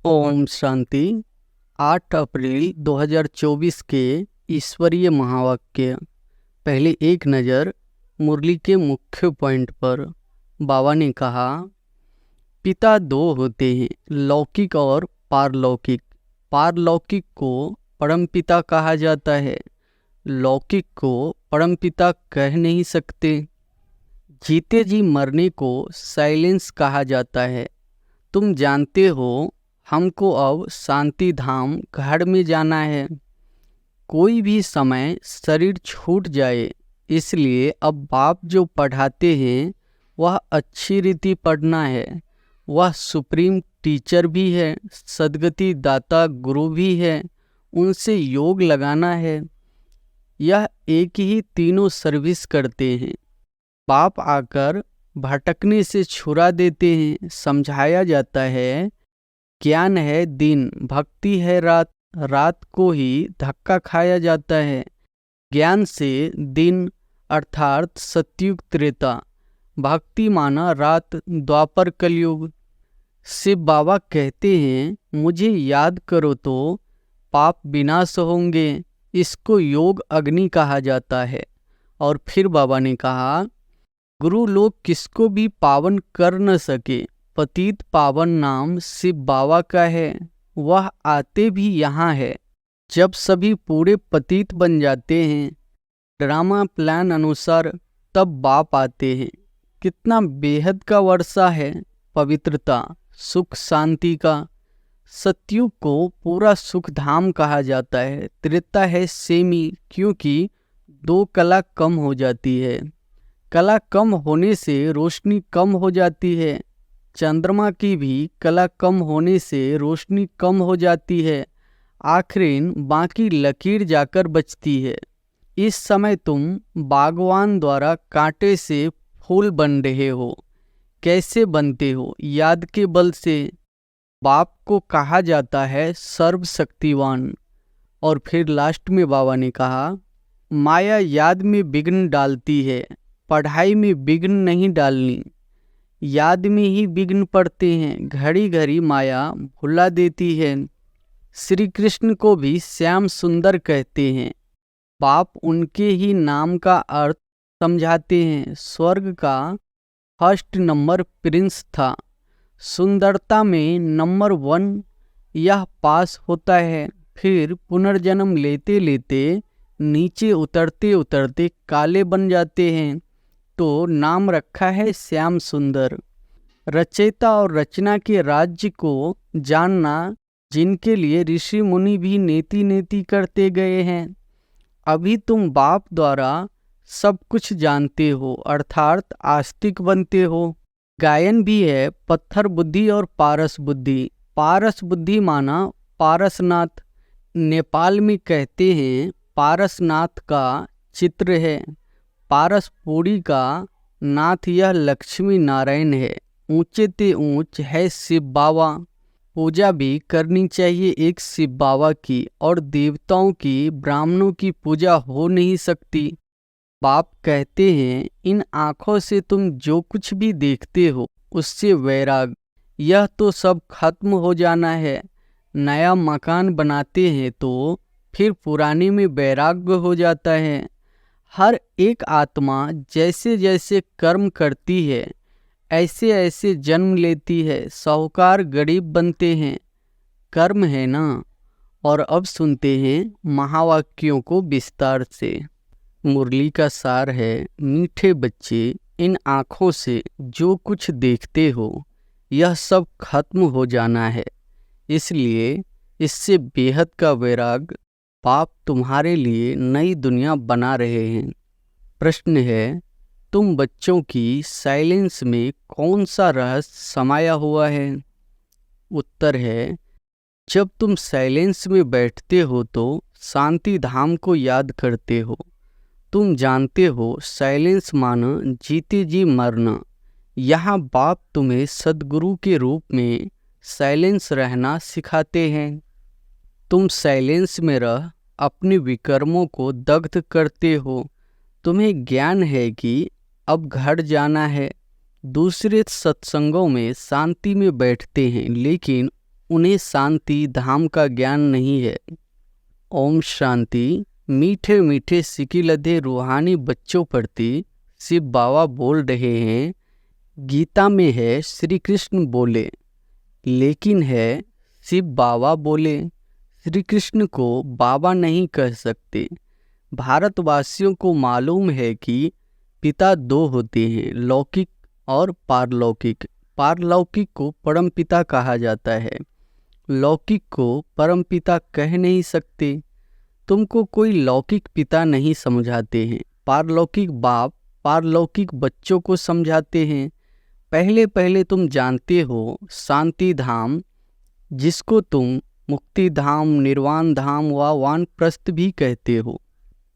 ओम शांति। 8 अप्रैल 2024 के ईश्वरीय महावाक्य। पहले एक नज़र मुरली के मुख्य पॉइंट पर। बाबा ने कहा, पिता दो होते हैं, लौकिक और पारलौकिक। पारलौकिक को परमपिता कहा जाता है, लौकिक को परमपिता कह नहीं सकते। जीते जी मरने को साइलेंस कहा जाता है। तुम जानते हो हमको अब शांति धाम घर में जाना है। कोई भी समय शरीर छूट जाए, इसलिए अब बाप जो पढ़ाते हैं वह अच्छी रीति पढ़ना है। वह सुप्रीम टीचर भी है, सद्गति दाता गुरु भी है, उनसे योग लगाना है। यह एक ही तीनों सर्विस करते हैं। बाप आकर भटकने से छुड़ा देते हैं। समझाया जाता है, ज्ञान है दिन, भक्ति है रात। रात को ही धक्का खाया जाता है। ज्ञान से दिन अर्थात सतयुग त्रेता, भक्ति माना रात द्वापर कलयुग। शिव बाबा कहते हैं, मुझे याद करो तो पाप विनाश होंगे। इसको योग अग्नि कहा जाता है। और फिर बाबा ने कहा, गुरु लोग किसको भी पावन कर न सके। पतित पावन नाम शिव बाबा का है, वह आते भी यहाँ है। जब सभी पूरे पतित बन जाते हैं ड्रामा प्लान अनुसार, तब बाप आते हैं। कितना बेहद का वर्षा है पवित्रता सुख शांति का। सतयुग को पूरा सुख धाम कहा जाता है। त्रेता है सेमी, क्योंकि दो कला कम हो जाती है। कला कम होने से रोशनी कम हो जाती है। चंद्रमा की भी कला कम होने से रोशनी कम हो जाती है। आखिरीन बाकी लकीर जाकर बचती है। इस समय तुम बागवान द्वारा कांटे से फूल बन रहे हो। कैसे बनते हो? याद के बल से। बाप को कहा जाता है सर्वशक्तिवान। और फिर लास्ट में बाबा ने कहा, माया याद में विघ्न डालती है, पढ़ाई में विघ्न नहीं डालनी। याद में ही विघ्न पड़ते हैं, घड़ी घड़ी माया भुला देती है। श्री कृष्ण को भी श्याम सुंदर कहते हैं। बाप उनके ही नाम का अर्थ समझाते हैं। स्वर्ग का फर्स्ट नंबर प्रिंस था। सुंदरता में नंबर 1 यह पास होता है। फिर पुनर्जन्म लेते लेते नीचे उतरते उतरते काले बन जाते हैं, तो नाम रखा है श्याम सुंदर। रचयिता और रचना के राज्य को जानना, जिनके लिए ऋषि मुनि भी नेति नेति करते गए हैं। अभी तुम बाप द्वारा सब कुछ जानते हो, अर्थात आस्तिक बनते हो। गायन भी है, पत्थर बुद्धि और पारस बुद्धि। पारस बुद्धि माना पारसनाथ। नेपाल में कहते हैं पारसनाथ का चित्र है। पारसपुरी का नाथ यह लक्ष्मी नारायण है। ऊंचे ते ऊंच है शिव बाबा। पूजा भी करनी चाहिए एक शिव बाबा की, और देवताओं की ब्राह्मणों की पूजा हो नहीं सकती। बाप कहते हैं, इन आँखों से तुम जो कुछ भी देखते हो उससे वैराग। यह तो सब खत्म हो जाना है। नया मकान बनाते हैं तो फिर पुराने में वैराग्य हो जाता है। हर एक आत्मा जैसे जैसे कर्म करती है ऐसे ऐसे जन्म लेती है। साहूकार गरीब बनते हैं, कर्म है ना। और अब सुनते हैं महावाक्यों को विस्तार से। मुरली का सार है, मीठे बच्चे, इन आँखों से जो कुछ देखते हो यह सब खत्म हो जाना है। इसलिए इससे बेहद का वैराग बाप तुम्हारे लिए नई दुनिया बना रहे हैं। प्रश्न है, तुम बच्चों की साइलेंस में कौन सा रहस्य समाया हुआ है? उत्तर है, जब तुम साइलेंस में बैठते हो तो शांति धाम को याद करते हो। तुम जानते हो साइलेंस माना जीते जी मरना। यहाँ बाप तुम्हें सद्गुरु के रूप में साइलेंस रहना सिखाते हैं। तुम साइलेंस में रह अपने विकर्मों को दग्ध करते हो। तुम्हें ज्ञान है कि अब घर जाना है। दूसरे सत्संगों में शांति में बैठते हैं, लेकिन उन्हें शांति धाम का ज्ञान नहीं है। ओम शांति। मीठे मीठे सिकी लधे रूहानी बच्चों प्रति शिव बाबा बोल रहे हैं। गीता में है श्री कृष्ण बोले, लेकिन है शिव बाबा बोले। श्री कृष्ण को बाबा नहीं कह सकते। भारतवासियों को मालूम है कि पिता दो होते हैं, लौकिक और पारलौकिक। पारलौकिक को परमपिता कहा जाता है, लौकिक को परमपिता कह नहीं सकते। तुमको कोई लौकिक पिता नहीं समझाते हैं, पारलौकिक बाप पारलौकिक बच्चों को समझाते हैं। पहले पहले तुम जानते हो शांति धाम, जिसको तुम मुक्ति धाम, निर्वाण धाम व वानप्रस्थ भी कहते हो।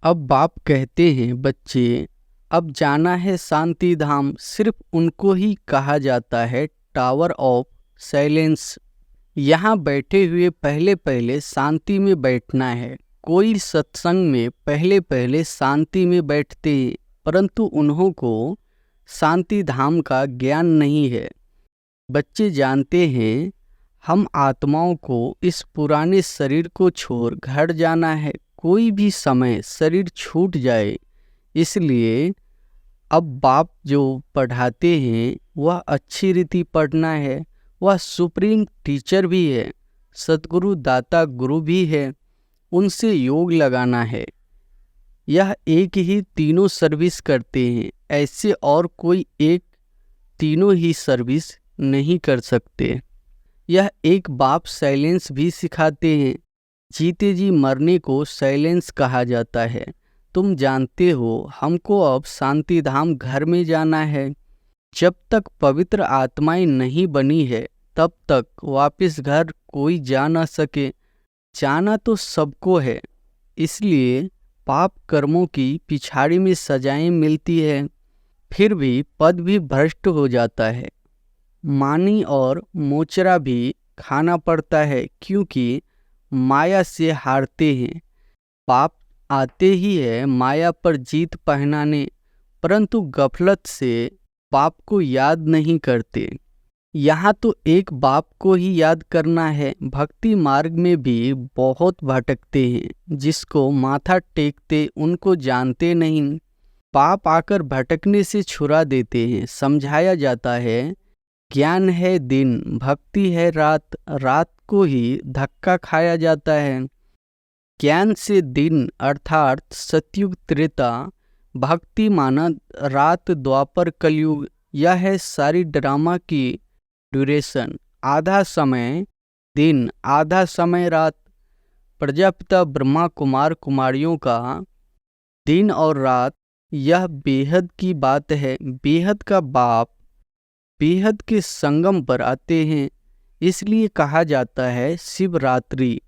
अब बाप कहते हैं, बच्चे अब जाना है शांति धाम। सिर्फ उनको ही कहा जाता है टावर ऑफ साइलेंस। यहाँ बैठे हुए पहले पहले शांति में बैठना है। कोई सत्संग में पहले पहले शांति में बैठते हैं, परंतु उन्हों को शांति धाम का ज्ञान नहीं है। बच्चे जानते हैं हम आत्माओं को इस पुराने शरीर को छोड़ घर जाना है। कोई भी समय शरीर छूट जाए, इसलिए अब बाप जो पढ़ाते हैं वह अच्छी रीति पढ़ना है। वह सुप्रीम टीचर भी है, सतगुरु दाता गुरु भी है, उनसे योग लगाना है। यह एक ही तीनों सर्विस करते हैं, ऐसे और कोई एक तीनों ही सर्विस नहीं कर सकते। यह एक बाप साइलेंस भी सिखाते हैं। जीते जी मरने को साइलेंस कहा जाता है। तुम जानते हो हमको अब शांति धाम घर में जाना है। जब तक पवित्र आत्माएं नहीं बनी है तब तक वापस घर कोई जा न सके। जाना तो सबको है, इसलिए पाप कर्मों की पिछाड़ी में सजाएं मिलती है, फिर भी पद भी भ्रष्ट हो जाता है। मानी और मोचरा भी खाना पड़ता है, क्योंकि माया से हारते हैं। पाप आते ही है माया पर जीत पहनाने, परंतु गफलत से बाप को याद नहीं करते। यहाँ तो एक बाप को ही याद करना है। भक्ति मार्ग में भी बहुत भटकते हैं, जिसको माथा टेकते उनको जानते नहीं। बाप आकर भटकने से छुड़ा देते हैं। समझाया जाता है ज्ञान है दिन, भक्ति है रात। रात को ही धक्का खाया जाता है। ज्ञान से दिन अर्थात सतयुग त्रेता, भक्ति माना रात द्वापर कलयुग। यह है सारी ड्रामा की ड्यूरेशन। आधा समय दिन, आधा समय रात। प्रजापिता ब्रह्मा कुमार कुमारियों का दिन और रात, यह बेहद की बात है। बेहद का बाप बेहद के संगम पर आते हैं, इसलिए कहा जाता है शिवरात्रि।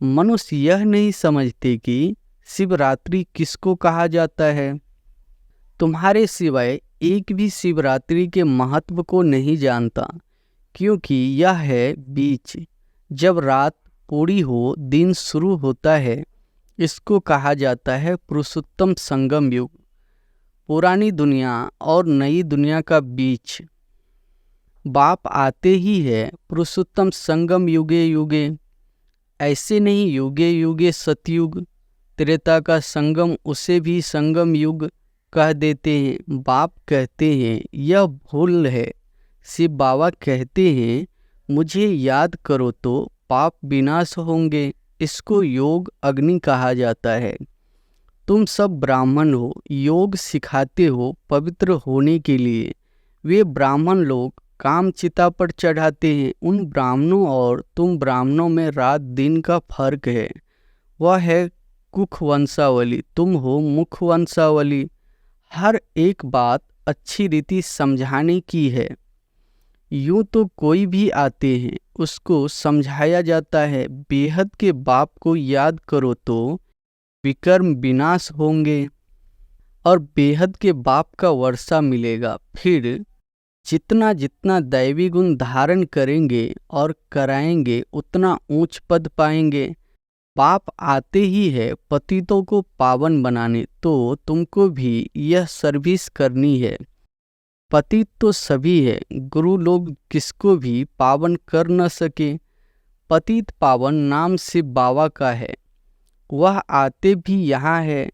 मनुष्य यह नहीं समझते कि शिवरात्रि किसको कहा जाता है। तुम्हारे सिवाय एक भी शिवरात्रि के महत्व को नहीं जानता, क्योंकि यह है बीच, जब रात पूरी हो दिन शुरू होता है। इसको कहा जाता है पुरुषोत्तम संगम युग, पुरानी दुनिया और नई दुनिया का बीच। बाप आते ही है पुरुषोत्तम संगम युगे युगे। ऐसे नहीं युगे युगे सतयुग, त्रेता का संगम उसे भी संगम युग कह देते हैं। बाप कहते हैं यह भूल है। शिव बाबा कहते हैं मुझे याद करो तो पाप विनाश होंगे। इसको योग अग्नि कहा जाता है। तुम सब ब्राह्मण हो, योग सिखाते हो पवित्र होने के लिए। वे ब्राह्मण लोग काम चिता पर चढ़ाते हैं। उन ब्राह्मणों और तुम ब्राह्मणों में रात दिन का फर्क है। वह है कुख वंशावली, तुम हो मुख वंशावली। हर एक बात अच्छी रीति समझाने की है। यूं तो कोई भी आते हैं उसको समझाया जाता है बेहद के बाप को याद करो तो विकर्म विनाश होंगे और बेहद के बाप का वर्षा मिलेगा। फिर जितना जितना दैवी गुण धारण करेंगे और कराएंगे उतना ऊंच पद पाएंगे। बाप आते ही है पतितों को पावन बनाने, तो तुमको भी यह सर्विस करनी है। पतित तो सभी है, गुरु लोग किसको भी पावन कर न सके। पतित पावन नाम से बाबा का है। वह आते भी यहाँ है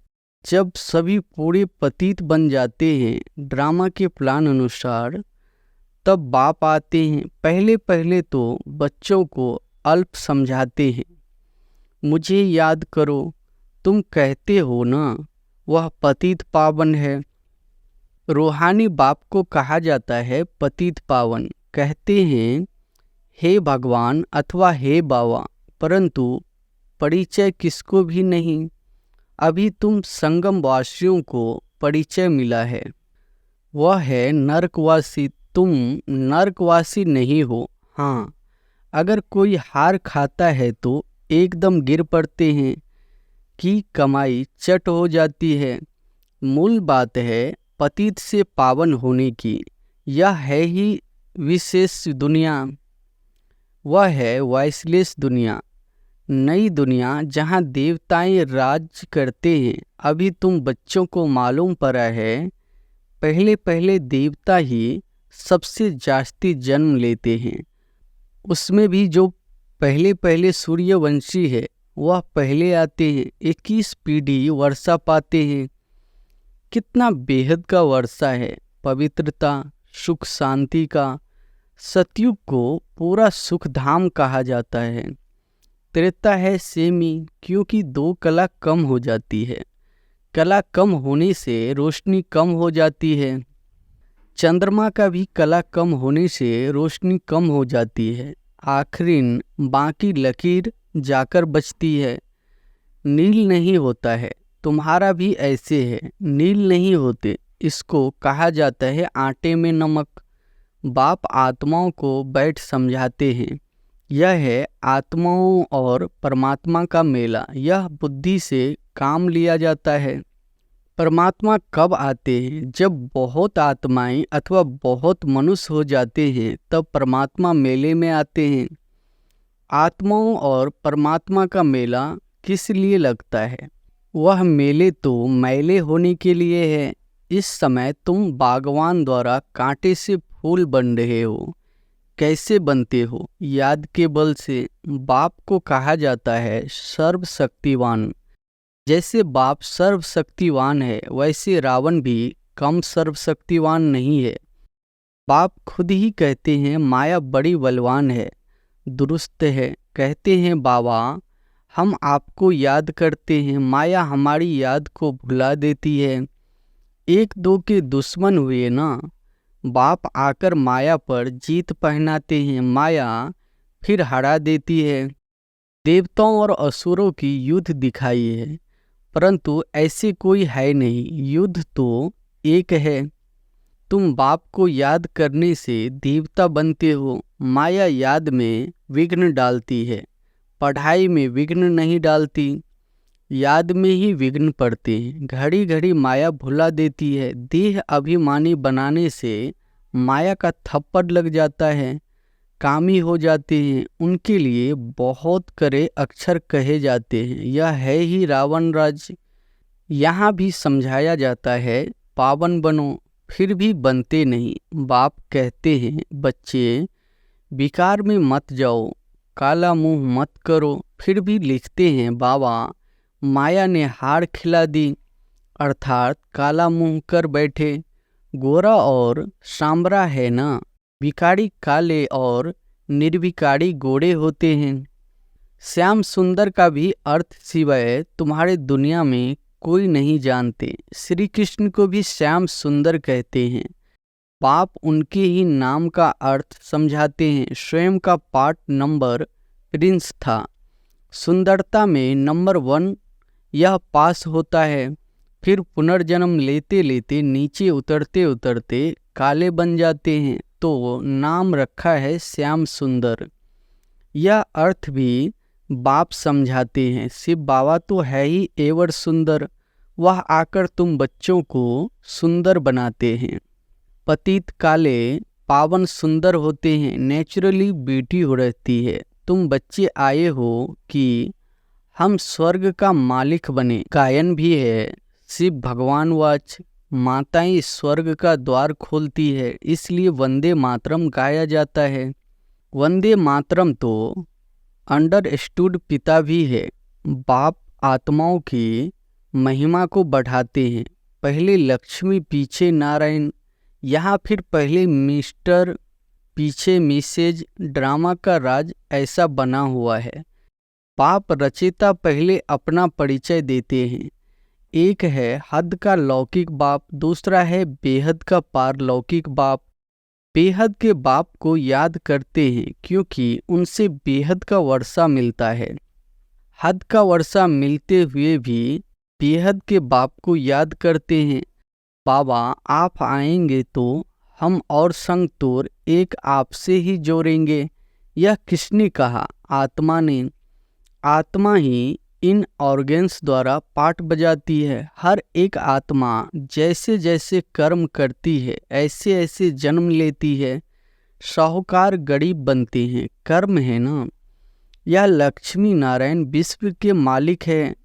जब सभी पूरे पतित बन जाते हैं ड्रामा के प्लान अनुसार, तब बाप आते हैं। पहले पहले तो बच्चों को अल्प समझाते हैं। मुझे याद करो, तुम कहते हो ना वह पतित पावन है। रूहानी बाप को कहा जाता है पतित पावन। कहते हैं हे भगवान अथवा हे बाबा, परंतु परिचय किसको भी नहीं। अभी तुम संगम वासियों को परिचय मिला है, वह है नरकवासी। तुम नरकवासी नहीं हो। हाँ, अगर कोई हार खाता है तो एकदम गिर पड़ते हैं कि कमाई चट हो जाती है। मूल बात है पतित से पावन होने की। यह है ही विशेष दुनिया, वह है वाइसलेस दुनिया, नई दुनिया जहाँ देवताएं राज करते हैं। अभी तुम बच्चों को मालूम पड़ा है, पहले पहले देवता ही सबसे जास्ती जन्म लेते हैं। उसमें भी जो पहले पहले सूर्यवंशी है वह पहले आते हैं। 21 पीढ़ी वर्षा पाते हैं। कितना बेहद का वर्षा है, पवित्रता, सुख, शांति का। सतयुग को पूरा सुखधाम कहा जाता है। त्रेता है सेमी, क्योंकि 2 कला कम हो जाती है। कला कम होने से रोशनी कम हो जाती है। चंद्रमा का भी कला कम होने से रोशनी कम हो जाती है। आखिरीन बाकी लकीर जाकर बचती है। नील नहीं होता है, तुम्हारा भी ऐसे है। नील नहीं होते, इसको कहा जाता है आटे में नमक। बाप आत्माओं को बैठ समझाते हैं। यह है आत्माओं और परमात्मा का मेला। यह बुद्धि से काम लिया जाता है। परमात्मा कब आते हैं? जब बहुत आत्माएं अथवा बहुत मनुष्य हो जाते हैं तब परमात्मा मेले में आते हैं। आत्माओं और परमात्मा का मेला किस लिए लगता है? वह मेले तो मैले होने के लिए है। इस समय तुम बागवान द्वारा कांटे से फूल बन रहे हो। कैसे बनते हो? याद के बल से। बाप को कहा जाता है सर्वशक्तिवान। जैसे बाप सर्वशक्तिवान है, वैसे रावण भी कम सर्वशक्तिवान नहीं है। बाप खुद ही कहते हैं माया बड़ी बलवान है, दुरुस्त है। कहते हैं बाबा हम आपको याद करते हैं, माया हमारी याद को भुला देती है। 1-2 के दुश्मन हुए ना, बाप आकर माया पर जीत पहनाते हैं। माया फिर हरा देती है। देवताओं और असुरों की युद्ध दिखाई है, परंतु ऐसे कोई है नहीं। युद्ध तो एक है। तुम बाप को याद करने से देवता बनते हो। माया याद में विघ्न डालती है, पढ़ाई में विघ्न नहीं डालती। याद में ही विघ्न पड़ते हैं। घड़ी घड़ी माया भुला देती है। देह अभिमानी बनाने से माया का थप्पड़ लग जाता है। कामी हो जाते हैं। उनके लिए बहुत करे अक्षर कहे जाते हैं। यह है ही रावण राज्य। यहाँ भी समझाया जाता है पावन बनो, फिर भी बनते नहीं। बाप कहते हैं बच्चे विकार में मत जाओ, काला मुंह मत करो। फिर भी लिखते हैं बाबा माया ने हार खिला दी, अर्थात काला मुंह कर बैठे। गोरा और सांबरा है ना, विकारी काले और निर्विकारी गोरे होते हैं। श्याम सुंदर का भी अर्थ सिवाय तुम्हारे दुनिया में कोई नहीं जानते। श्री कृष्ण को भी श्याम सुंदर कहते हैं। बाप उनके ही नाम का अर्थ समझाते हैं। स्वयं का पार्ट नंबर प्रिंस था। सुंदरता में नंबर 1 यह पास होता है। फिर पुनर्जन्म लेते लेते नीचे उतरते उतरते काले बन जाते हैं, तो नाम रखा है श्याम सुंदर। यह अर्थ भी बाप समझाते हैं। शिव बाबा तो है ही एवर सुंदर। वह आकर तुम बच्चों को सुंदर बनाते हैं। पतित काले, पावन सुंदर होते हैं। नेचुरली ब्यूटी हो रहती है। तुम बच्चे आए हो कि हम स्वर्ग का मालिक बने। गायन भी है शिव भगवान वाच। माताएं स्वर्ग का द्वार खोलती है, इसलिए वंदे मातरम गाया जाता है। वंदे मातरम तो अंडरस्टूड पिता भी है। बाप आत्माओं की महिमा को बढ़ाते हैं। पहले लक्ष्मी पीछे नारायण, यहाँ फिर पहले मिस्टर पीछे मिसेज। ड्रामा का राज ऐसा बना हुआ है। बाप रचयिता पहले अपना परिचय देते हैं। एक है हद का लौकिक बाप, दूसरा है बेहद का पारलौकिक बाप। बेहद के बाप को याद करते हैं क्योंकि उनसे बेहद का वर्षा मिलता है। हद का वर्षा मिलते हुए भी बेहद के बाप को याद करते हैं। बाबा आप आएंगे तो हम और संग तोर एक आपसे ही जोड़ेंगे। यह किसने कहा? आत्मा ने। आत्मा ही इन ऑर्गन्स द्वारा पाठ बजाती है। हर एक आत्मा जैसे जैसे कर्म करती है ऐसे ऐसे जन्म लेती है। साहूकार गरीब बनते हैं, कर्म है ना। यह लक्ष्मी नारायण विश्व के मालिक है।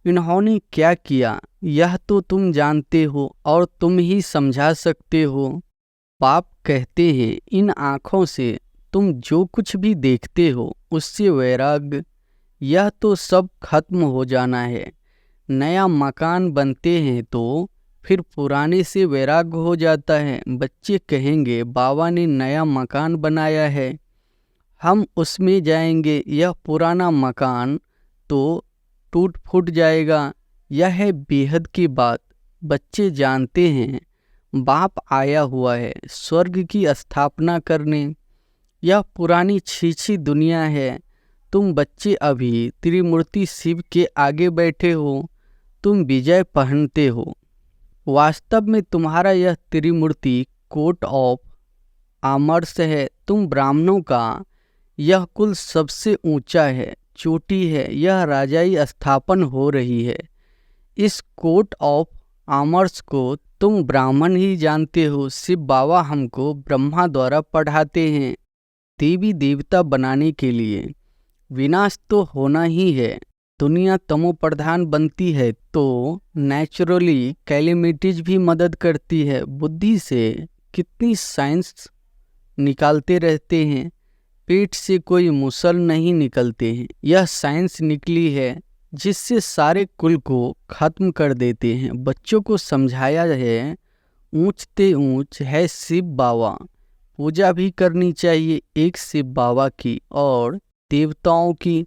इन्होंने क्या किया यह तो तुम जानते हो और तुम ही समझा सकते हो। बाप कहते हैं इन आँखों से तुम जो कुछ भी देखते हो उससे वैराग्य, यह तो सब खत्म हो जाना है। नया मकान बनते हैं तो फिर पुराने से वैराग्य हो जाता है। बच्चे कहेंगे बाबा ने नया मकान बनाया है, हम उसमें जाएंगे। यह पुराना मकान तो टूट फूट जाएगा। यह है बेहद की बात। बच्चे जानते हैं बाप आया हुआ है स्वर्ग की स्थापना करने। यह पुरानी छीछी दुनिया है। तुम बच्चे अभी त्रिमूर्ति शिव के आगे बैठे हो, तुम विजय पहनते हो। वास्तव में तुम्हारा यह त्रिमूर्ति कोट ऑफ आर्म्स है। तुम ब्राह्मणों का यह कुल सबसे ऊंचा है, चोटी है। यह राजाई स्थापन हो रही है। इस कोट ऑफ आर्म्स को तुम ब्राह्मण ही जानते हो। शिव बाबा हमको ब्रह्मा द्वारा पढ़ाते हैं देवी देवता बनाने के लिए। विनाश तो होना ही है। दुनिया तमो प्रधान बनती है तो नेचुरली कैलेमिटीज भी मदद करती है। बुद्धि से कितनी साइंस निकालते रहते हैं, पेट से कोई मुसल नहीं निकलते हैं। यह साइंस निकली है जिससे सारे कुल को खत्म कर देते हैं। बच्चों को समझाया है ऊंचते ऊंच है शिव बाबा, पूजा भी करनी चाहिए एक शिव बाबा की और देवताओं की।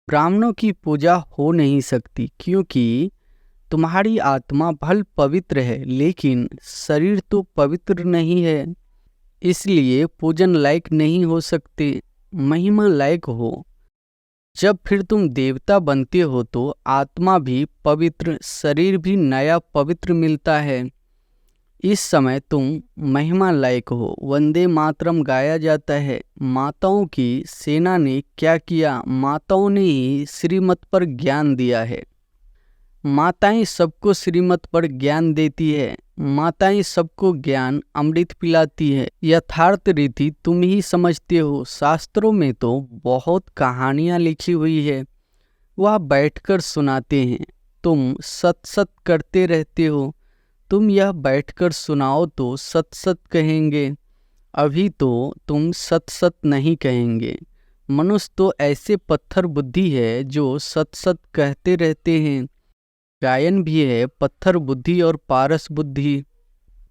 ब्राह्मणों की पूजा हो नहीं सकती क्योंकि तुम्हारी आत्मा भल पवित्र है लेकिन शरीर तो पवित्र नहीं है, इसलिए पूजन लायक नहीं हो सकते। महिमा लायक हो। जब फिर तुम देवता बनते हो तो आत्मा भी पवित्र, शरीर भी नया पवित्र मिलता है। इस समय तुम महिमा लायक हो। वंदे मातरम गाया जाता है। माताओं की सेना ने क्या किया? माताओं ने ही श्रीमत पर ज्ञान दिया है। माताएं सबको श्रीमत पर ज्ञान देती है। माताएं सबको ज्ञान अमृत पिलाती है। यथार्थ रीति तुम ही समझते हो। शास्त्रों में तो बहुत कहानियाँ लिखी हुई है, वह बैठकर सुनाते हैं। तुम सत सत करते रहते हो। तुम यह बैठकर सुनाओ तो सत सत कहेंगे, अभी तो तुम सत सत नहीं कहेंगे। मनुष्य तो ऐसे पत्थर बुद्धि है जो सत सत कहते रहते हैं। गायन भी है पत्थर बुद्धि और पारस बुद्धि।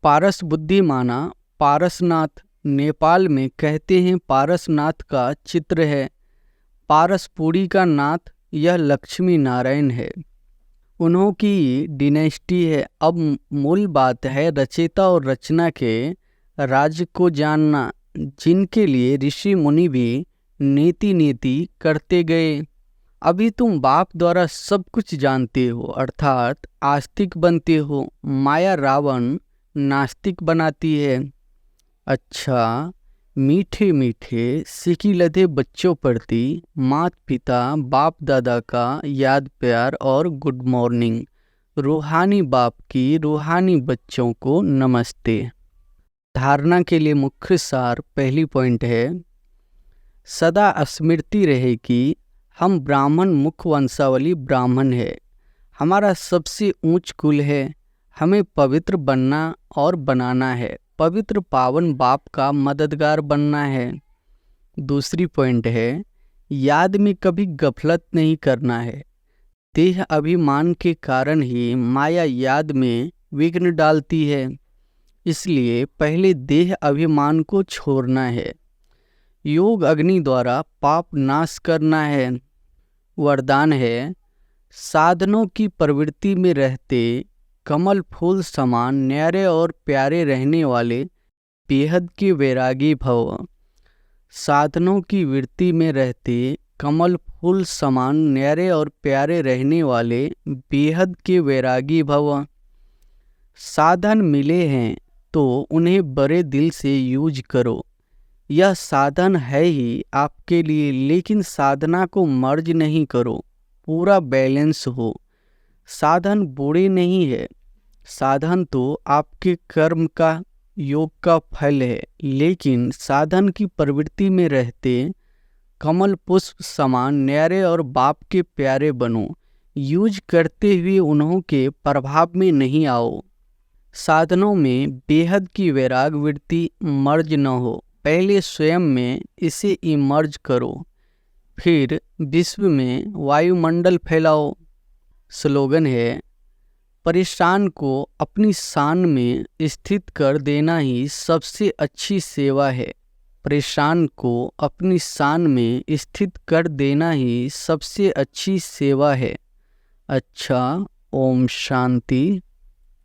पारस बुद्धि माना पारसनाथ। नेपाल में कहते हैं पारसनाथ का चित्र है। पारसपुरी का नाथ यह लक्ष्मी नारायण है, उन्हों की डिनेस्टी है। अब मूल बात है रचयिता और रचना के राज्य को जानना, जिनके लिए ऋषि मुनि भी नीति नीति करते गए। अभी तुम बाप द्वारा सब कुछ जानते हो अर्थात आस्तिक बनते हो। माया रावण नास्तिक बनाती है। अच्छा, मीठे मीठे सिकी लदे बच्चों प्रति माता पिता बाप दादा का याद प्यार और गुड मॉर्निंग। रूहानी बाप की रूहानी बच्चों को नमस्ते। धारणा के लिए मुख्य सार पहली पॉइंट है, सदा स्मृति रहे कि हम ब्राह्मण मुख वंशावली ब्राह्मण है। हमारा सबसे ऊंच कुल है। हमें पवित्र बनना और बनाना है। पवित्र पावन बाप का मददगार बनना है। दूसरी पॉइंट है, याद में कभी गफलत नहीं करना है। देह अभिमान के कारण ही माया याद में विघ्न डालती है, इसलिए पहले देह अभिमान को छोड़ना है। योग अग्नि द्वारा पाप नाश करना है। वरदान है, साधनों की प्रवृत्ति में रहते कमल फूल समान न्यारे और प्यारे रहने वाले बेहद के वैरागी भव। साधनों की वृत्ति में रहते कमल फूल समान न्यारे और प्यारे रहने वाले बेहद के वैरागी भव। साधन मिले हैं तो उन्हें बड़े दिल से यूज करो। यह साधन है ही आपके लिए, लेकिन साधना को मर्ज नहीं करो, पूरा बैलेंस हो। साधन बुरे नहीं है, साधन तो आपके कर्म का योग का फल है, लेकिन साधन की प्रवृत्ति में रहते कमल पुष्प समान न्यारे और बाप के प्यारे बनो। यूज करते हुए उन्हों के प्रभाव में नहीं आओ। साधनों में बेहद की वैराग वृत्ति मर्ज न हो। पहले स्वयं में इसे इमर्ज करो, फिर विश्व में वायुमंडल फैलाओ। स्लोगन है, परेशान को अपनी शान में स्थित कर देना ही सबसे अच्छी सेवा है। परेशान को अपनी शान में स्थित कर देना ही सबसे अच्छी सेवा है। अच्छा, ओम शांति।